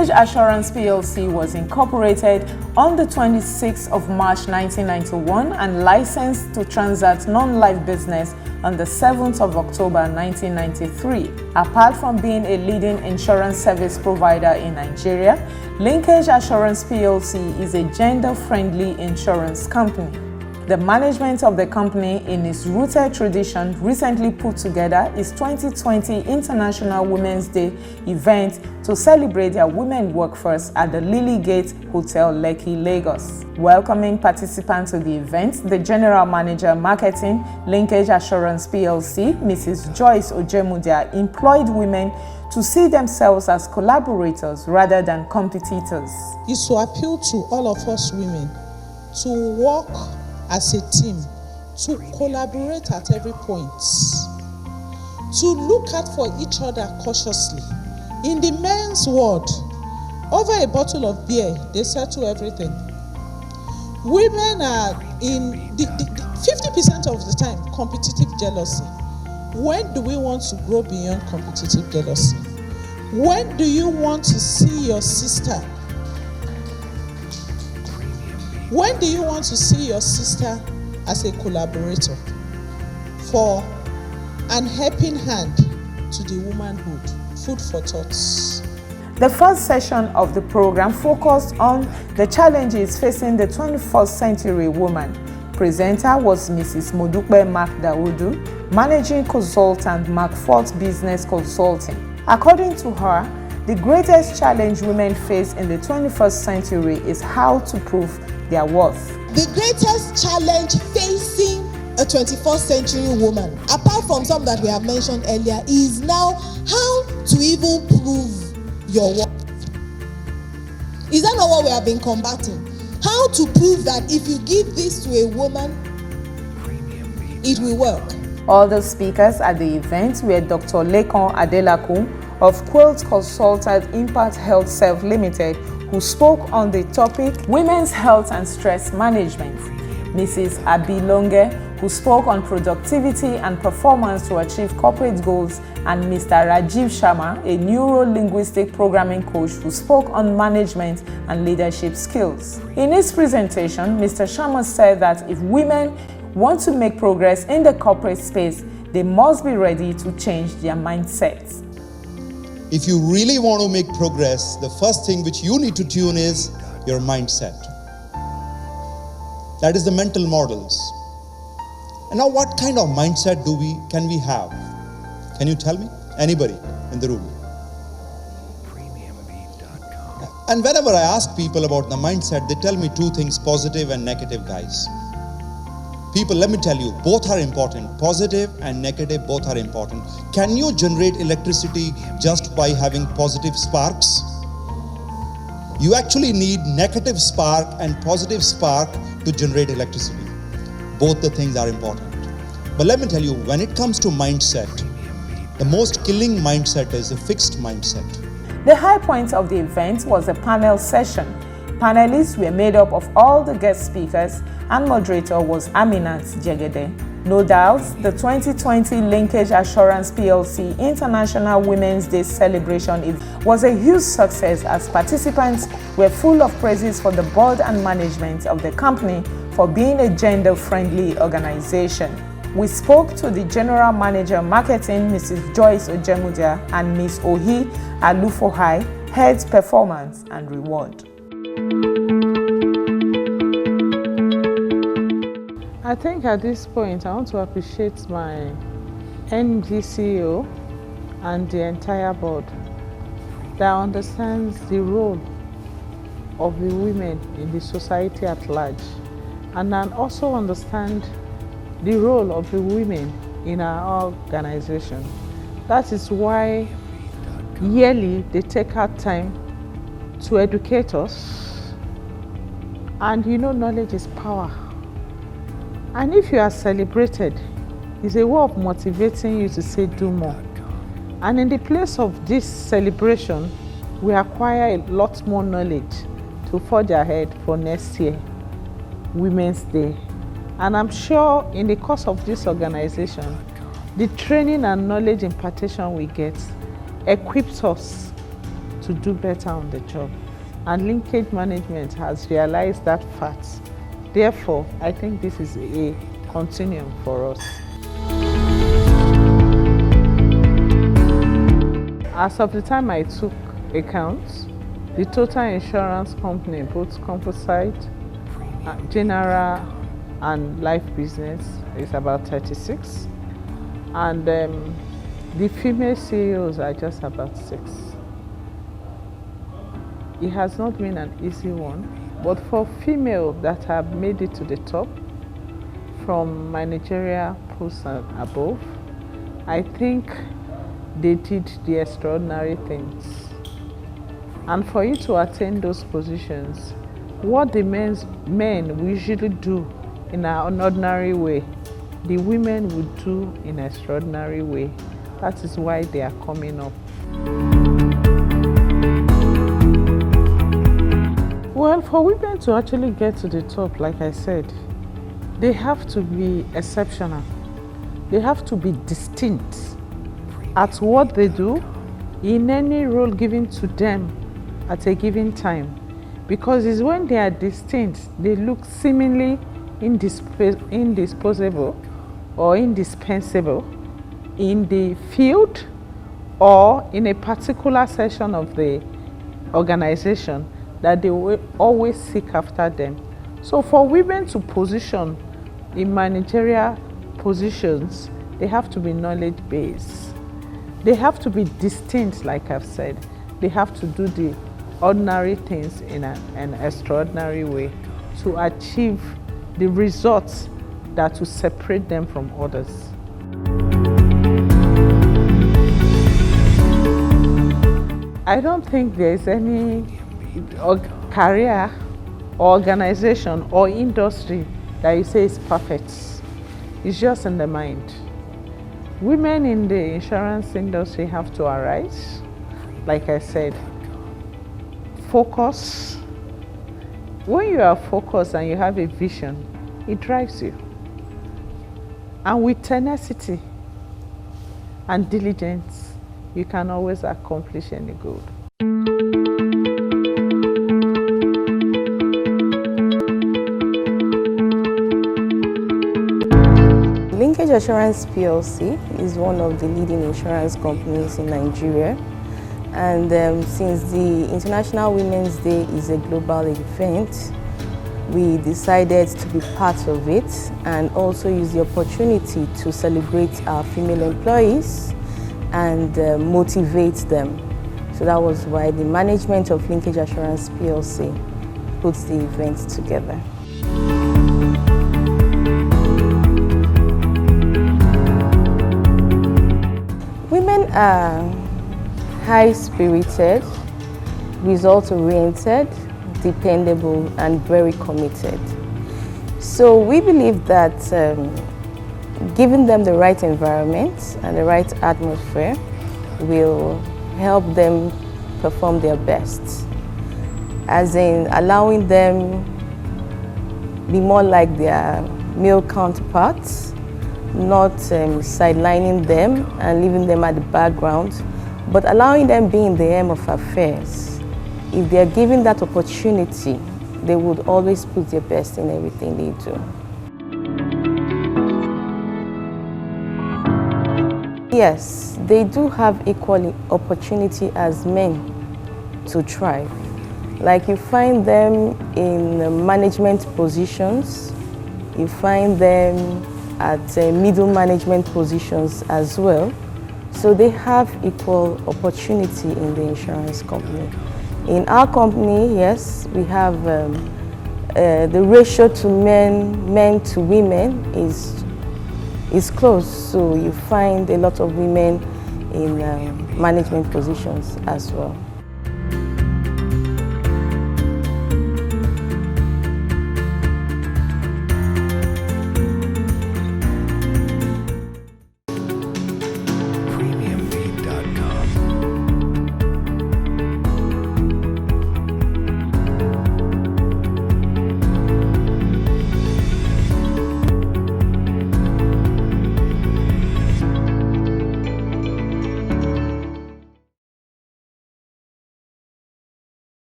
Linkage Assurance Plc was incorporated on the 26th of March 1991 and licensed to transact non-life business on the 7th of October 1993. Apart from being a leading insurance service provider in Nigeria, Linkage Assurance Plc is a gender-friendly insurance company. The management of the company, in its rooted tradition, recently put together its 2020 International Women's Day event to celebrate their women workforce at the Lilygate Hotel Lekki, Lagos. Welcoming participants to the event, the General Manager Marketing, Linkage Assurance Plc, Mrs. Joyce Ojemudia, employed women to see themselves as collaborators rather than competitors. It's to appeal to all of us women to work as a team, to collaborate at every point, to look out for each other cautiously. In the men's world, over a bottle of beer, they settle everything. Women are in the 50% of the time competitive jealousy. When do we want to grow beyond competitive jealousy? When do you want to see your sister? When do you want to see your sister as a collaborator for an helping hand to the womanhood? Food for thoughts. The first session of the program focused on the challenges facing the 21st century woman. Presenter was Mrs. Modupe Marc-Dawodu, Managing Consultant, Marcforte Business Consulting. According to her, the greatest challenge women face in the 21st century is how to prove their worth. The greatest challenge facing a 21st century woman, apart from some that we have mentioned earlier, is now how to even prove your worth. Is that not what we have been combating? How to prove that if you give this to a woman, it will work. Other speakers at the event were Dr. Lekan Adelakun of Quilt Consultant Impact Health Self Limited, who spoke on the topic Women's Health and Stress Management, Mrs. Abi Longe, who spoke on productivity and performance to achieve corporate goals, and Mr. Rajiv Sharma, a neuro-linguistic programming coach, who spoke on management and leadership skills. In his presentation, Mr. Sharma said that if women want to make progress in the corporate space, they must be ready to change their mindset. If you really want to make progress, the first thing which you need to tune is your mindset. That is the mental models. And now what kind of mindset can we have? Can you tell me? Anybody in the room? And whenever I ask people about the mindset, they tell me two things, positive and negative, guys. People, let me tell you, both are important. Positive and negative, both are important. Can you generate electricity just by having positive sparks? You actually need negative spark and positive spark to generate electricity. Both the things are important. But let me tell you, when it comes to mindset, the most killing mindset is a fixed mindset. The high point of the event was a panel session. Panelists were made up of all the guest speakers, and moderator was Aminat Jegede. No doubt, the 2020 Linkage Assurance Plc International Women's Day celebration was a huge success, as participants were full of praises for the board and management of the company for being a gender-friendly organization. We spoke to the General Manager Marketing, Mrs. Joyce Ojemudia, and Ms. Ohi Alufohai, Head Performance and Reward. I think at this point I want to appreciate my MD CEO and the entire board that understands the role of the women in the society at large, and then also understand the role of the women in our organization. That is why yearly they take out time to educate us, and knowledge is power. And if you are celebrated, it's a way of motivating you to say do more. And in the place of this celebration, we acquire a lot more knowledge to forge ahead for next year, Women's Day. And I'm sure in the course of this organization, the training and knowledge impartation we get equips us to do better on the job. And Linkage management has realized that fact. Therefore, I think this is a continuum for us. As of the time I took accounts, the total insurance company, both composite, general and life business, is about 36. And the female CEOs are just about 6. It has not been an easy one, but for female that have made it to the top, from managerial posts and above, I think they did the extraordinary things. And for you to attain those positions, what the men usually do in an ordinary way, the women would do in an extraordinary way. That is why they are coming up. Well, for women to actually get to the top, like I said, they have to be exceptional. They have to be distinct at what they do in any role given to them at a given time. Because it's when they are distinct, they look seemingly indisposable or indispensable in the field or in a particular section of the organization, that they will always seek after them. So for women to position in managerial positions, they have to be knowledge-based. They have to be distinct, like I've said. They have to do the ordinary things in an extraordinary way to achieve the results that will separate them from others. I don't think there is any career, or organization, or industry that you say is perfect. It's just in the mind. Women in the insurance industry have to arise, like I said, focus. When you are focused and you have a vision, it drives you. And with tenacity and diligence, you can always accomplish any goal. Linkage Assurance Plc is one of the leading insurance companies in Nigeria, and since the International Women's Day is a global event, we decided to be part of it and also use the opportunity to celebrate our female employees and motivate them. So that was why the management of Linkage Assurance Plc puts the event together. Women are high-spirited, result-oriented, dependable, and very committed. So we believe that giving them the right environment and the right atmosphere will help them perform their best, as in allowing them be more like their male counterparts, not sidelining them and leaving them at the background, but allowing them be in the aim of affairs. If they are given that opportunity, they would always put their best in everything they do. Yes, they do have equal opportunity as men to thrive. Like you find them in management positions, you find them at middle management positions as well. So they have equal opportunity in the insurance company. In our company, yes, we have the ratio to men to women is close. So you find a lot of women in management positions as well.